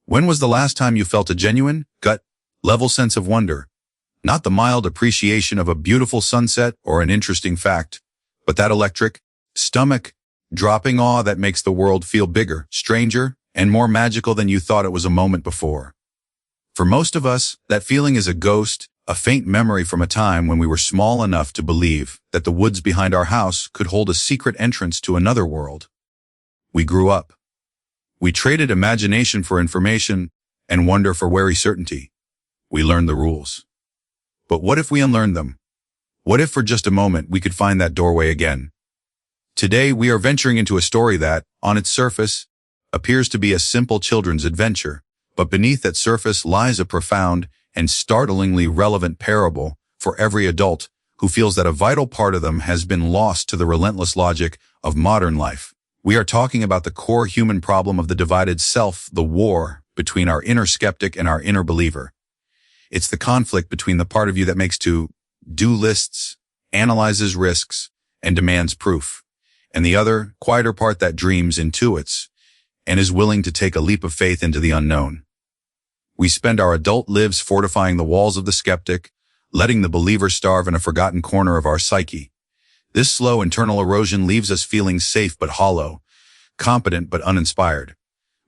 When was the last time you felt a genuine, gut-level sense of wonder? Not the mild appreciation of a beautiful sunset or an interesting fact, but that electric, stomach-dropping awe that makes the world feel bigger, stranger, and more magical than you thought it was a moment before. For most of us, that feeling is a ghost, a faint memory from a time when we were small enough to believe that the woods behind our house could hold a secret entrance to another world. We grew up. We traded imagination for information and wonder for wary certainty. We learned the rules. But what if we unlearned them? What if for just a moment we could find that doorway again? Today we are venturing into a story that, on its surface, appears to be a simple children's adventure, but beneath that surface lies a profound and startlingly relevant parable for every adult who feels that a vital part of them has been lost to the relentless logic of modern life. We are talking about the core human problem of the divided self, the war between our inner skeptic and our inner believer. It's the conflict between the part of you that makes to-do lists, analyzes risks, and demands proof, and the other, quieter part that dreams, intuits, and is willing to take a leap of faith into the unknown. We spend our adult lives fortifying the walls of the skeptic, letting the believer starve in a forgotten corner of our psyche. This slow internal erosion leaves us feeling safe but hollow, competent but uninspired.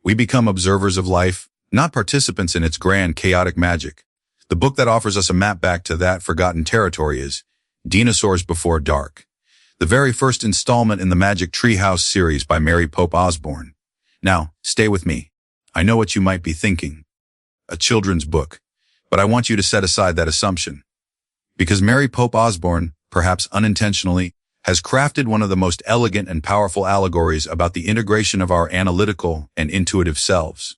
We become observers of life, not participants in its grand, chaotic magic. The book that offers us a map back to that forgotten territory is Dinosaurs Before Dark, the very first installment in the Magic Treehouse series by Mary Pope Osborne. Now, stay with me. I know what you might be thinking. A children's book. But I want you to set aside that assumption. Because Mary Pope Osborne, perhaps unintentionally, has crafted one of the most elegant and powerful allegories about the integration of our analytical and intuitive selves.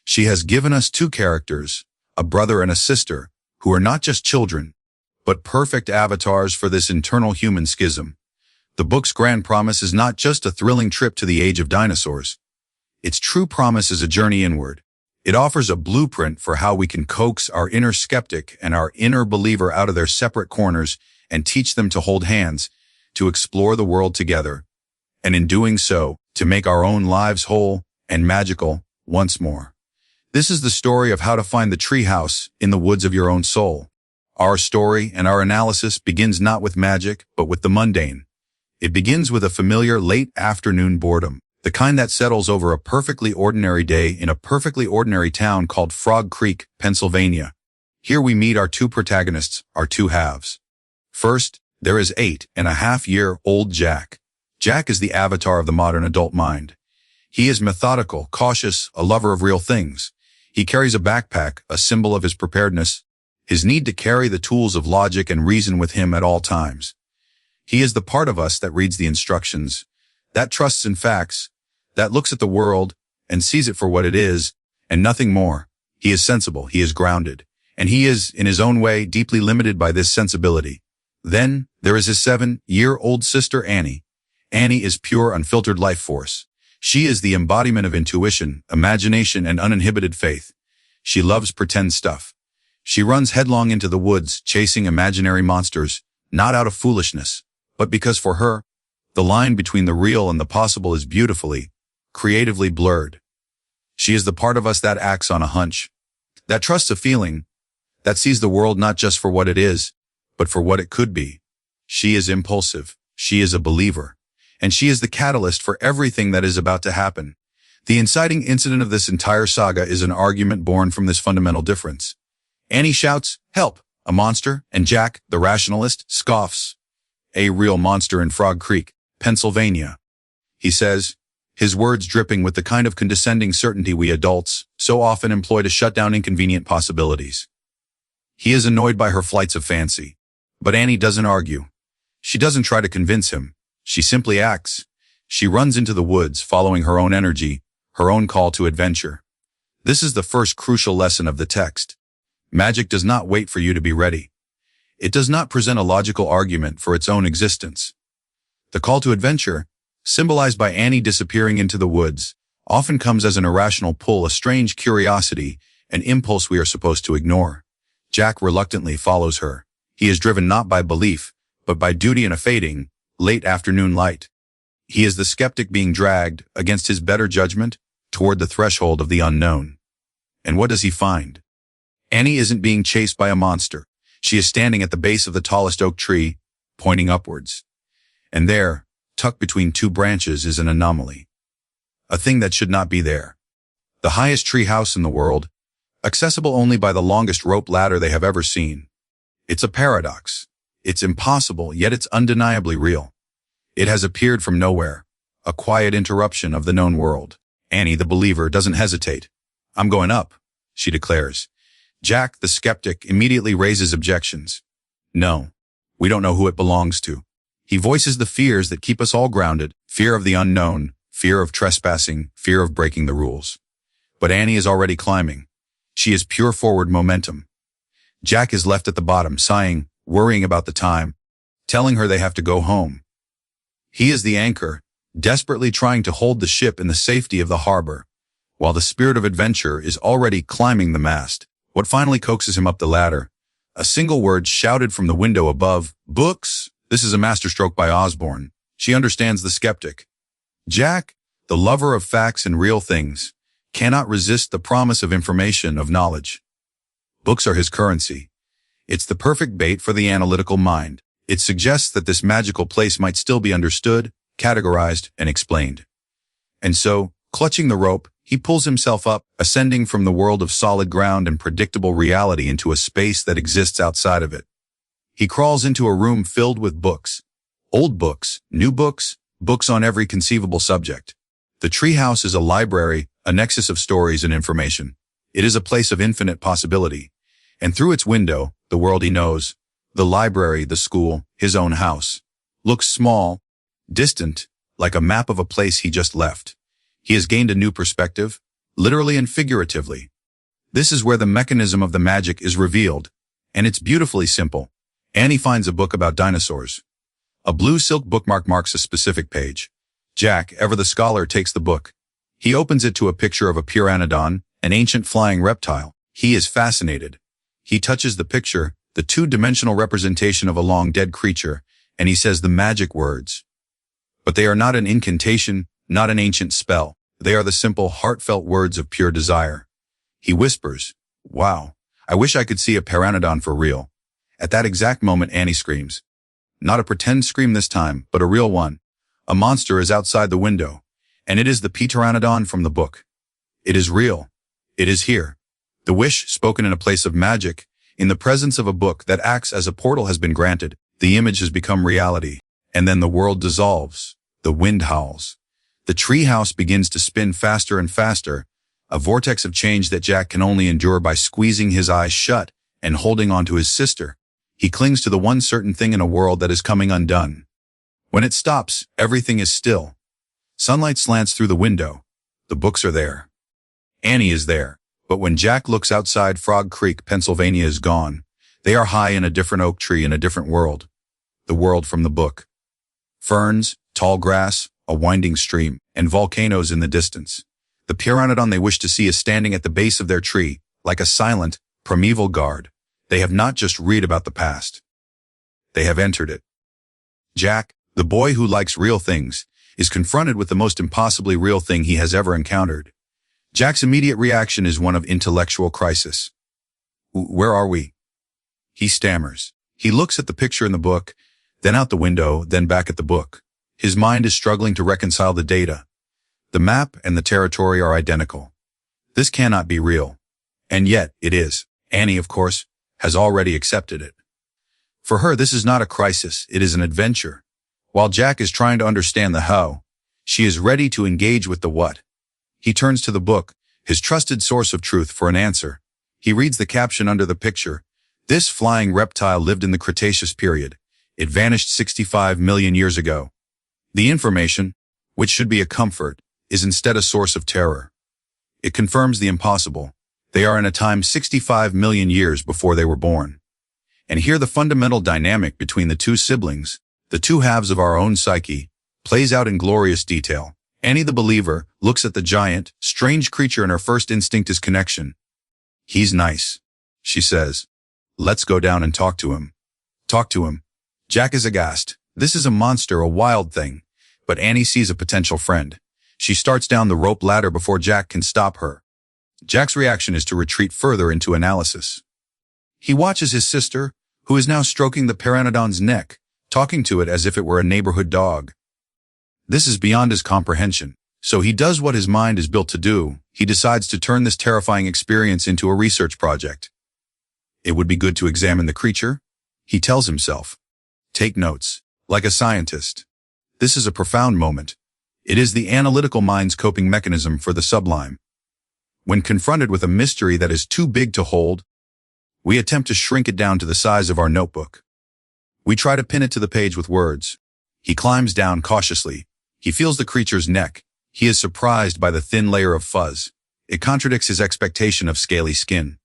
She has given us two characters, a brother and a sister, who are not just children, but perfect avatars for this internal human schism. The book's grand promise is not just a thrilling trip to the age of dinosaurs. Its true promise is a journey inward. It offers a blueprint for how we can coax our inner skeptic and our inner believer out of their separate corners and teach them to hold hands, to explore the world together, and in doing so, to make our own lives whole and magical once more. This is the story of how to find the treehouse in the woods of your own soul. Our story and our analysis begins not with magic, but with the mundane. It begins with a familiar late afternoon boredom, the kind that settles over a perfectly ordinary day in a perfectly ordinary town called Frog Creek, Pennsylvania. Here we meet our two protagonists, our two halves. First, there is 8.5-year-old Jack. Jack is the avatar of the modern adult mind. He is methodical, cautious, a lover of real things. He carries a backpack, a symbol of his preparedness, his need to carry the tools of logic and reason with him at all times. He is the part of us that reads the instructions, that trusts in facts, that looks at the world and sees it for what it is, and nothing more. He is sensible, he is grounded, and he is, in his own way, deeply limited by this sensibility. Then, there is his 7-year-old sister Annie. Annie is pure, unfiltered life force. She is the embodiment of intuition, imagination, and uninhibited faith. She loves pretend stuff. She runs headlong into the woods, chasing imaginary monsters, not out of foolishness, but because for her, the line between the real and the possible is beautifully, creatively blurred. She is the part of us that acts on a hunch, that trusts a feeling, that sees the world not just for what it is, but for what it could be. She is impulsive. She is a believer. And she is the catalyst for everything that is about to happen. The inciting incident of this entire saga is an argument born from this fundamental difference. Annie shouts, "Help! A monster!" and Jack, the rationalist, scoffs. A real monster in Frog Creek, Pennsylvania. He says, his words dripping with the kind of condescending certainty we adults so often employ to shut down inconvenient possibilities. He is annoyed by her flights of fancy. But Annie doesn't argue. She doesn't try to convince him. She simply acts. She runs into the woods, following her own energy, her own call to adventure. This is the first crucial lesson of the text. Magic does not wait for you to be ready. It does not present a logical argument for its own existence. The call to adventure, symbolized by Annie disappearing into the woods, often comes as an irrational pull, a strange curiosity, an impulse we are supposed to ignore. Jack reluctantly follows her. He is driven not by belief, but by duty and a fading, late afternoon light. He is the skeptic being dragged, against his better judgment, toward the threshold of the unknown. And what does he find? Annie isn't being chased by a monster. She is standing at the base of the tallest oak tree, pointing upwards. And there, tucked between two branches, is an anomaly. A thing that should not be there. The highest tree house in the world, accessible only by the longest rope ladder they have ever seen. It's a paradox. It's impossible, yet it's undeniably real. It has appeared from nowhere, a quiet interruption of the known world. Annie, the believer, doesn't hesitate. I'm going up, she declares. Jack, the skeptic, immediately raises objections. No, we don't know who it belongs to. He voices the fears that keep us all grounded, fear of the unknown, fear of trespassing, fear of breaking the rules. But Annie is already climbing. She is pure forward momentum. Jack is left at the bottom, sighing, worrying about the time, telling her they have to go home. He is the anchor, desperately trying to hold the ship in the safety of the harbor, while the spirit of adventure is already climbing the mast. What finally coaxes him up the ladder? A single word shouted from the window above, "Books!" This is a masterstroke by Osborne. She understands the skeptic. Jack, the lover of facts and real things, cannot resist the promise of information, of knowledge. Books are his currency. It's the perfect bait for the analytical mind. It suggests that this magical place might still be understood, categorized, and explained. And so, clutching the rope, he pulls himself up, ascending from the world of solid ground and predictable reality into a space that exists outside of it. He crawls into a room filled with books. Old books, new books, books on every conceivable subject. The treehouse is a library, a nexus of stories and information. It is a place of infinite possibility. And through its window, the world he knows, the library, the school, his own house, looks small, distant, like a map of a place he just left. He has gained a new perspective, literally and figuratively. This is where the mechanism of the magic is revealed, and it's beautifully simple. Annie finds a book about dinosaurs. A blue silk bookmark marks a specific page. Jack, ever the scholar, takes the book. He opens it to a picture of a pteranodon, an ancient flying reptile. He is fascinated. He touches the picture, the two-dimensional representation of a long-dead creature, and he says the magic words. But they are not an incantation, not an ancient spell. They are the simple, heartfelt words of pure desire. He whispers, "Wow, I wish I could see a pteranodon for real." At that exact moment, Annie screams. Not a pretend scream this time, but a real one. A monster is outside the window, and it is the pteranodon from the book. It is real. It is here. The wish, spoken in a place of magic, in the presence of a book that acts as a portal, has been granted. The image has become reality, and then the world dissolves. The wind howls. The treehouse begins to spin faster and faster, a vortex of change that Jack can only endure by squeezing his eyes shut and holding on to his sister. He clings to the one certain thing in a world that is coming undone. When it stops, everything is still. Sunlight slants through the window. The books are there. Annie is there. But when Jack looks outside Frog Creek, Pennsylvania is gone. They are high in a different oak tree in a different world. The world from the book. Ferns, tall grass, a winding stream, and volcanoes in the distance. The pteranodon they wish to see is standing at the base of their tree, like a silent, primeval guard. They have not just read about the past. They have entered it. Jack, the boy who likes real things, is confronted with the most impossibly real thing he has ever encountered. Jack's immediate reaction is one of intellectual crisis. Where are we? He stammers. He looks at the picture in the book, then out the window, then back at the book. His mind is struggling to reconcile the data. The map and the territory are identical. This cannot be real. And yet, it is. Annie, of course, has already accepted it. For her, this is not a crisis, it is an adventure. While Jack is trying to understand the how, she is ready to engage with the what. He turns to the book, his trusted source of truth, for an answer. He reads the caption under the picture. This flying reptile lived in the Cretaceous period. It vanished 65 million years ago. The information, which should be a comfort, is instead a source of terror. It confirms the impossible. They are in a time 65 million years before they were born. And here the fundamental dynamic between the two siblings, the two halves of our own psyche, plays out in glorious detail. Annie the believer looks at the giant, strange creature and her first instinct is connection. He's nice, she says. Let's go down and talk to him. Talk to him. Jack is aghast. This is a monster, a wild thing. But Annie sees a potential friend. She starts down the rope ladder before Jack can stop her. Jack's reaction is to retreat further into analysis. He watches his sister, who is now stroking the pteranodon's neck, talking to it as if it were a neighborhood dog. This is beyond his comprehension, so he does what his mind is built to do. He decides to turn this terrifying experience into a research project. It would be good to examine the creature, he tells himself. Take notes, like a scientist. This is a profound moment. It is the analytical mind's coping mechanism for the sublime. When confronted with a mystery that is too big to hold, we attempt to shrink it down to the size of our notebook. We try to pin it to the page with words. He climbs down cautiously. He feels the creature's neck. He is surprised by the thin layer of fuzz. It contradicts his expectation of scaly skin.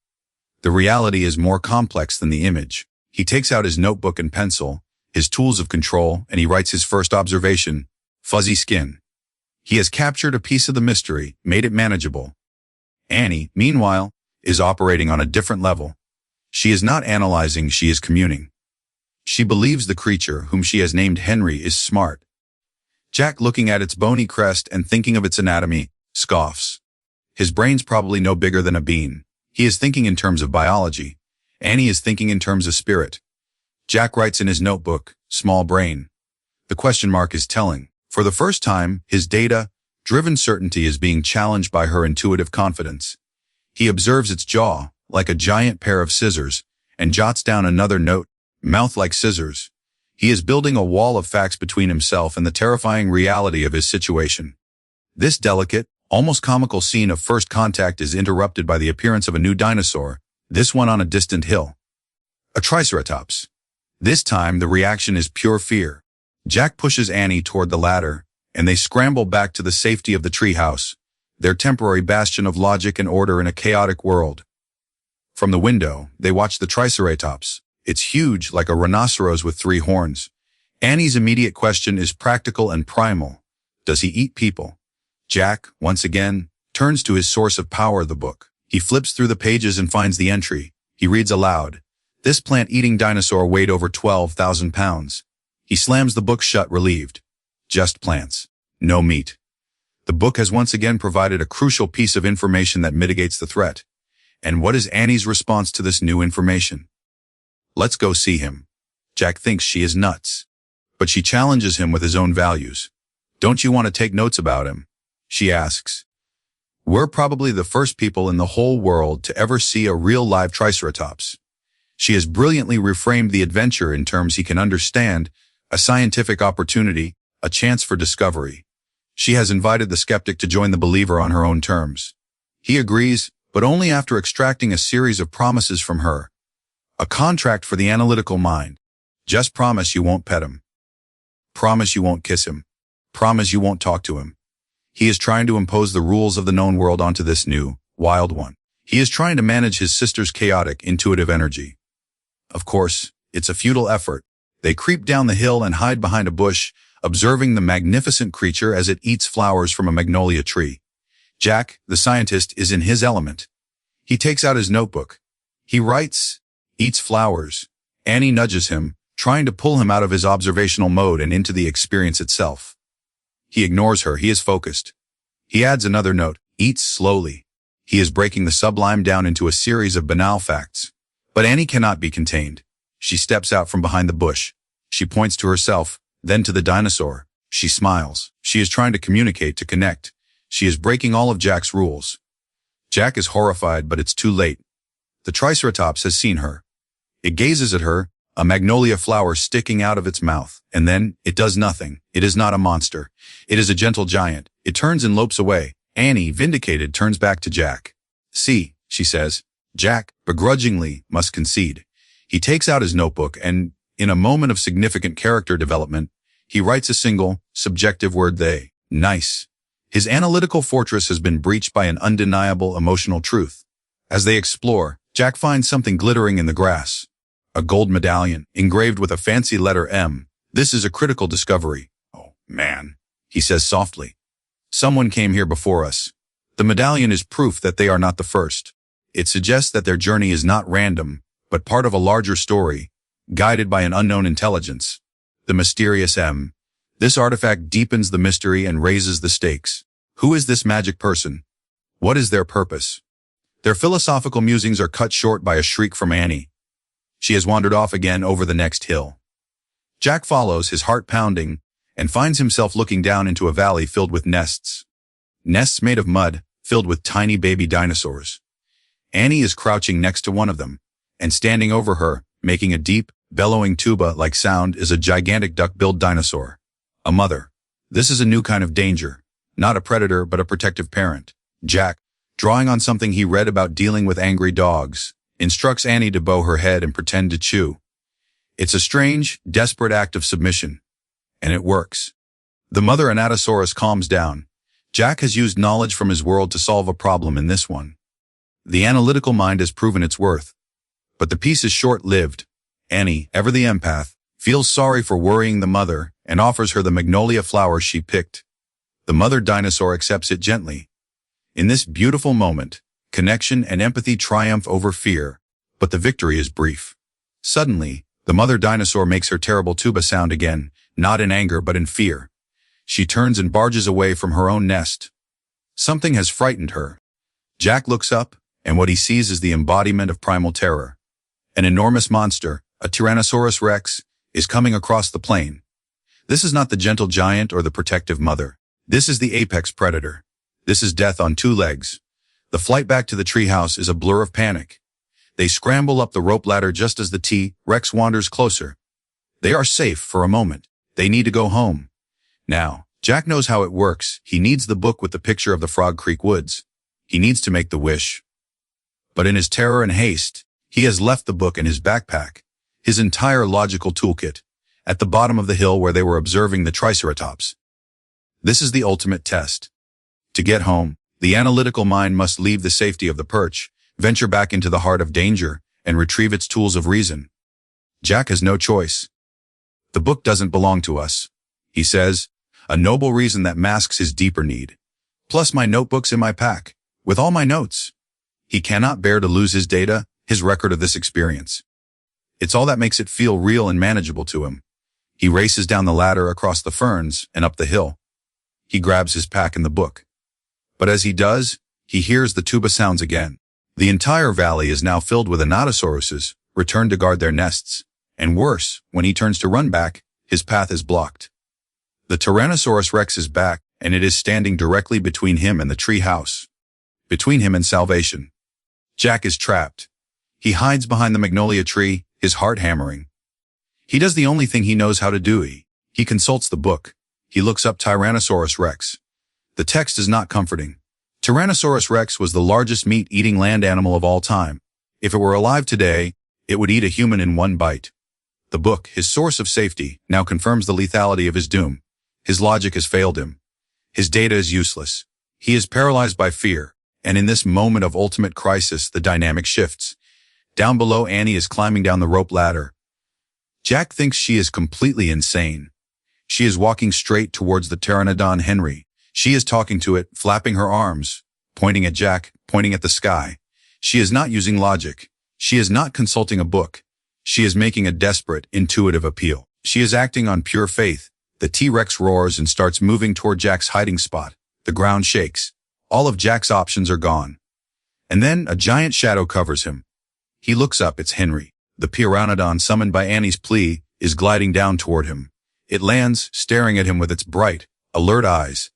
The reality is more complex than the image. He takes out his notebook and pencil, his tools of control, and he writes his first observation: fuzzy skin. He has captured a piece of the mystery, made it manageable. Annie, meanwhile, is operating on a different level. She is not analyzing, she is communing. She believes the creature, whom she has named Henry, is smart. Jack, looking at its bony crest and thinking of its anatomy, scoffs. His brain's probably no bigger than a bean. He is thinking in terms of biology. Annie is thinking in terms of spirit. Jack writes in his notebook, small brain. The question mark is telling. For the first time, his data-driven certainty is being challenged by her intuitive confidence. He observes its jaw, like a giant pair of scissors, and jots down another note, mouth like scissors. He is building a wall of facts between himself and the terrifying reality of his situation. This delicate, almost comical scene of first contact is interrupted by the appearance of a new dinosaur, this one on a distant hill. A triceratops. This time, the reaction is pure fear. Jack pushes Annie toward the ladder, and they scramble back to the safety of the treehouse, their temporary bastion of logic and order in a chaotic world. From the window, they watch the triceratops. It's huge, like a rhinoceros with 3 horns. Annie's immediate question is practical and primal. Does he eat people? Jack, once again, turns to his source of power, the book. He flips through the pages and finds the entry. He reads aloud. This plant-eating dinosaur weighed over 12,000 pounds. He slams the book shut, relieved. Just plants. No meat. The book has once again provided a crucial piece of information that mitigates the threat. And what is Annie's response to this new information? Let's go see him. Jack thinks she is nuts. But she challenges him with his own values. Don't you want to take notes about him? She asks. We're probably the first people in the whole world to ever see a real live triceratops. She has brilliantly reframed the adventure in terms he can understand, a scientific opportunity, a chance for discovery. She has invited the skeptic to join the believer on her own terms. He agrees, but only after extracting a series of promises from her. A contract for the analytical mind. Just promise you won't pet him. Promise you won't kiss him. Promise you won't talk to him. He is trying to impose the rules of the known world onto this new, wild one. He is trying to manage his sister's chaotic, intuitive energy. Of course, it's a futile effort. They creep down the hill and hide behind a bush, observing the magnificent creature as it eats flowers from a magnolia tree. Jack, the scientist, is in his element. He takes out his notebook. He writes, eats flowers. Annie nudges him, trying to pull him out of his observational mode and into the experience itself. He ignores her. He is focused. He adds another note, eats slowly. He is breaking the sublime down into a series of banal facts. But Annie cannot be contained. She steps out from behind the bush. She points to herself, then to the dinosaur. She smiles. She is trying to communicate, to connect. She is breaking all of Jack's rules. Jack is horrified, but it's too late. The triceratops has seen her. It gazes at her, a magnolia flower sticking out of its mouth, and then it does nothing. It is not a monster. It is a gentle giant. It turns and lopes away. Annie, vindicated, turns back to Jack. See, she says. Jack, begrudgingly, must concede. He takes out his notebook and, in a moment of significant character development, he writes a single, subjective word, they. Nice. His analytical fortress has been breached by an undeniable emotional truth. As they explore, Jack finds something glittering in the grass. A gold medallion, engraved with a fancy letter M. This is a critical discovery. Oh, man, he says softly. Someone came here before us. The medallion is proof that they are not the first. It suggests that their journey is not random, but part of a larger story, guided by an unknown intelligence. The mysterious M. This artifact deepens the mystery and raises the stakes. Who is this magic person? What is their purpose? Their philosophical musings are cut short by a shriek from Annie. She has wandered off again over the next hill. Jack follows, his heart pounding, and finds himself looking down into a valley filled with nests. Nests made of mud, filled with tiny baby dinosaurs. Annie is crouching next to one of them, and standing over her, making a deep, bellowing tuba-like sound, is a gigantic duck-billed dinosaur. A mother. This is a new kind of danger. Not a predator, but a protective parent. Jack, drawing on something he read about dealing with angry dogs, instructs Annie to bow her head and pretend to chew. It's a strange, desperate act of submission. And it works. The mother Anatosaurus calms down. Jack has used knowledge from his world to solve a problem in this one. The analytical mind has proven its worth. But the peace is short-lived. Annie, ever the empath, feels sorry for worrying the mother and offers her the magnolia flower she picked. The mother dinosaur accepts it gently. In this beautiful moment, connection and empathy triumph over fear, but the victory is brief. Suddenly, the mother dinosaur makes her terrible tuba sound again, not in anger but in fear. She turns and barges away from her own nest. Something has frightened her. Jack looks up, and what he sees is the embodiment of primal terror. An enormous monster, a Tyrannosaurus Rex, is coming across the plain. This is not the gentle giant or the protective mother. This is the apex predator. This is death on two legs. The flight back to the treehouse is a blur of panic. They scramble up the rope ladder just as the T-Rex wanders closer. They are safe for a moment. They need to go home. Now, Jack knows how it works. He needs the book with the picture of the Frog Creek Woods. He needs to make the wish. But in his terror and haste, he has left the book in his backpack, his entire logical toolkit, at the bottom of the hill where they were observing the Triceratops. This is the ultimate test. To get home, the analytical mind must leave the safety of the perch, venture back into the heart of danger, and retrieve its tools of reason. Jack has no choice. The book doesn't belong to us, he says, a noble reason that masks his deeper need. Plus my notebook's in my pack, with all my notes. He cannot bear to lose his data, his record of this experience. It's all that makes it feel real and manageable to him. He races down the ladder across the ferns and up the hill. He grabs his pack and the book. But as he does, he hears the tuba sounds again. The entire valley is now filled with Anatosauruses, returned to guard their nests. And worse, when he turns to run back, his path is blocked. The Tyrannosaurus Rex is back, and it is standing directly between him and the tree house. Between him and salvation. Jack is trapped. He hides behind the magnolia tree, his heart hammering. He does the only thing he knows how to do. He consults the book. He looks up Tyrannosaurus Rex. The text is not comforting. Tyrannosaurus Rex was the largest meat-eating land animal of all time. If it were alive today, it would eat a human in one bite. The book, his source of safety, now confirms the lethality of his doom. His logic has failed him. His data is useless. He is paralyzed by fear, and in this moment of ultimate crisis, the dynamic shifts. Down below, Annie is climbing down the rope ladder. Jack thinks she is completely insane. She is walking straight towards the Pteranodon Henry. She is talking to it, flapping her arms, pointing at Jack, pointing at the sky. She is not using logic. She is not consulting a book. She is making a desperate, intuitive appeal. She is acting on pure faith. The T-Rex roars and starts moving toward Jack's hiding spot. The ground shakes. All of Jack's options are gone. And then a giant shadow covers him. He looks up. It's Henry. The Pteranodon, summoned by Annie's plea, is gliding down toward him. It lands, staring at him with its bright, alert eyes.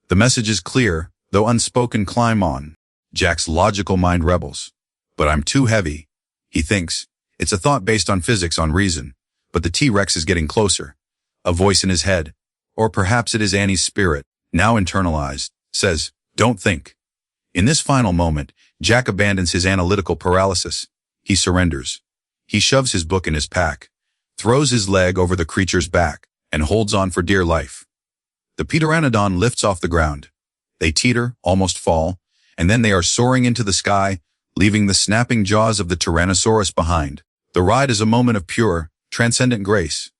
The message is clear, though unspoken. Climb on. Jack's logical mind rebels. But I'm too heavy, he thinks. It's a thought based on physics, on reason. But the T-Rex is getting closer. A voice in his head, or perhaps it is Annie's spirit, now internalized, says, "Don't think." In this final moment, Jack abandons his analytical paralysis. He surrenders. He shoves his book in his pack, throws his leg over the creature's back, and holds on for dear life. The Pteranodon lifts off the ground. They teeter, almost fall, and then they are soaring into the sky, leaving the snapping jaws of the Tyrannosaurus behind. The ride is a moment of pure, transcendent grace.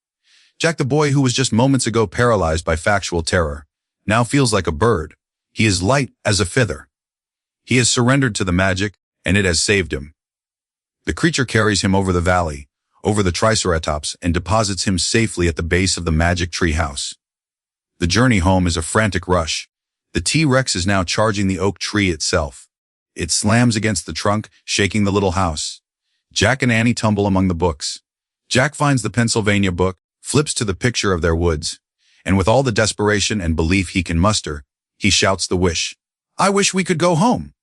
Jack, the boy who was just moments ago paralyzed by factual terror, now feels like a bird. He is light as a feather. He has surrendered to the magic, and it has saved him. The creature carries him over the valley, over the Triceratops, and deposits him safely at the base of the magic treehouse. The journey home is a frantic rush. The T-Rex is now charging the oak tree itself. It slams against the trunk, shaking the little house. Jack and Annie tumble among the books. Jack finds the Pennsylvania book, flips to the picture of their woods, and with all the desperation and belief he can muster, he shouts the wish. "I wish we could go home."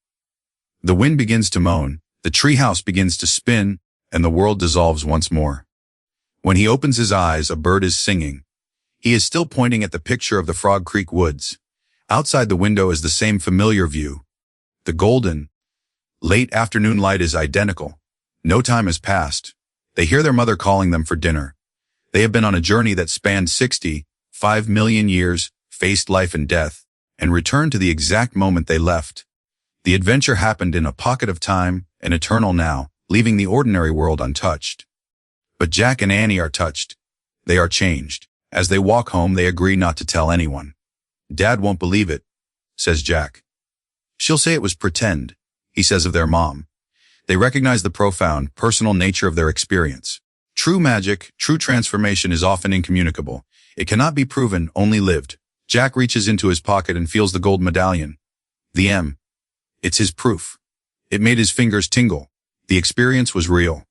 The wind begins to moan, the treehouse begins to spin, and the world dissolves once more. When he opens his eyes, a bird is singing. He is still pointing at the picture of the Frog Creek woods. Outside the window is the same familiar view. The golden, late afternoon light is identical. No time has passed. They hear their mother calling them for dinner. They have been on a journey that spanned 65 million years, faced life and death, and returned to the exact moment they left. The adventure happened in a pocket of time, an eternal now, leaving the ordinary world untouched. But Jack and Annie are touched. They are changed. As they walk home, they agree not to tell anyone. "Dad won't believe it," says Jack. "She'll say it was pretend," he says of their mom. They recognize the profound, personal nature of their experience. True magic, true transformation is often incommunicable. It cannot be proven, only lived. Jack reaches into his pocket and feels the gold medallion. The M. It's his proof. It made his fingers tingle. The experience was real.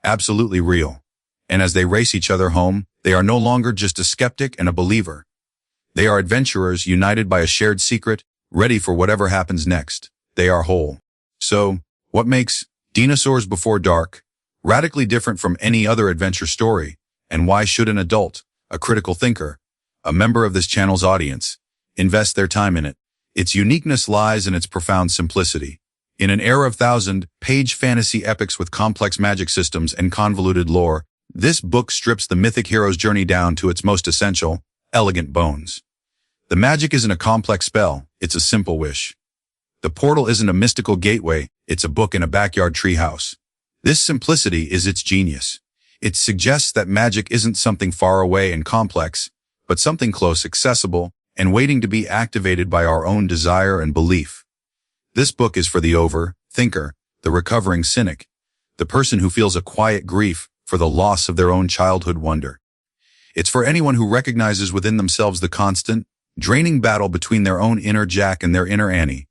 Absolutely real. And as they race each other home, they are no longer just a skeptic and a believer. They are adventurers united by a shared secret, ready for whatever happens next. They are whole. So, what makes Dinosaurs Before Dark radically different from any other adventure story, and why should an adult, a critical thinker, a member of this channel's audience, invest their time in it? Its uniqueness lies in its profound simplicity. In an era of thousand-page fantasy epics with complex magic systems and convoluted lore, this book strips the mythic hero's journey down to its most essential, elegant bones. The magic isn't a complex spell, it's a simple wish. The portal isn't a mystical gateway, it's a book in a backyard treehouse. This simplicity is its genius. It suggests that magic isn't something far away and complex, but something close, accessible, and waiting to be activated by our own desire and belief. This book is for the overthinker, the recovering cynic, the person who feels a quiet grief for the loss of their own childhood wonder. It's for anyone who recognizes within themselves the constant, draining battle between their own inner Jack and their inner Annie.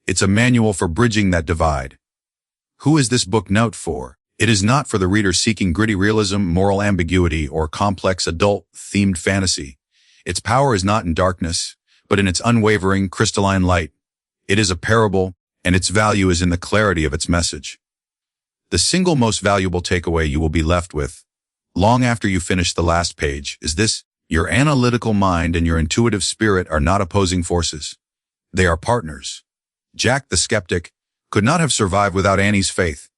It's a manual for bridging that divide. Who is this book not for? It is not for the reader seeking gritty realism, moral ambiguity, or complex adult-themed fantasy. Its power is not in darkness, but in its unwavering, crystalline light. It is a parable, and its value is in the clarity of its message. The single most valuable takeaway you will be left with, long after you finish the last page, is this: your analytical mind and your intuitive spirit are not opposing forces. They are partners. Jack, the skeptic, could not have survived without Annie's faith,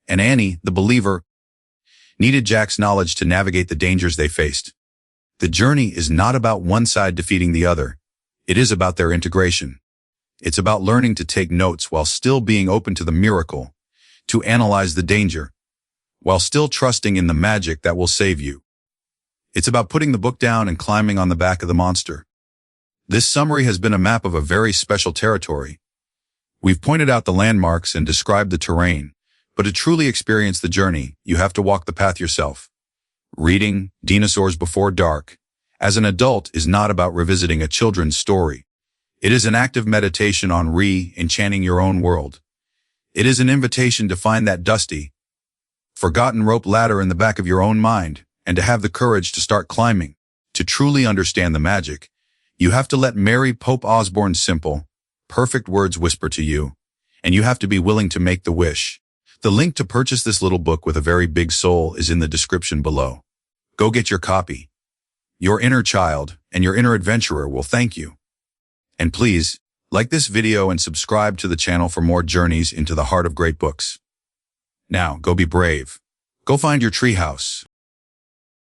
and Annie, the believer, needed Jack's knowledge to navigate the dangers they faced. The journey is not about one side defeating the other. It is about their integration. It's about learning to take notes while still being open to the miracle, to analyze the danger, while still trusting in the magic that will save you. It's about putting the book down and climbing on the back of the monster. This summary has been a map of a very special territory. We've pointed out the landmarks and described the terrain, but to truly experience the journey, you have to walk the path yourself. Reading Dinosaurs Before Dark as an adult is not about revisiting a children's story. It is an active meditation on re-enchanting your own world. It is an invitation to find that dusty, forgotten rope ladder in the back of your own mind, and to have the courage to start climbing. To truly understand the magic, you have to let Mary Pope Osborne's simple, perfect words whisper to you, and you have to be willing to make the wish. The link to purchase this little book with a very big soul is in the description below. Go get your copy. Your inner child and your inner adventurer will thank you. And please, like this video and subscribe to the channel for more journeys into the heart of great books. Now, go be brave. Go find your treehouse.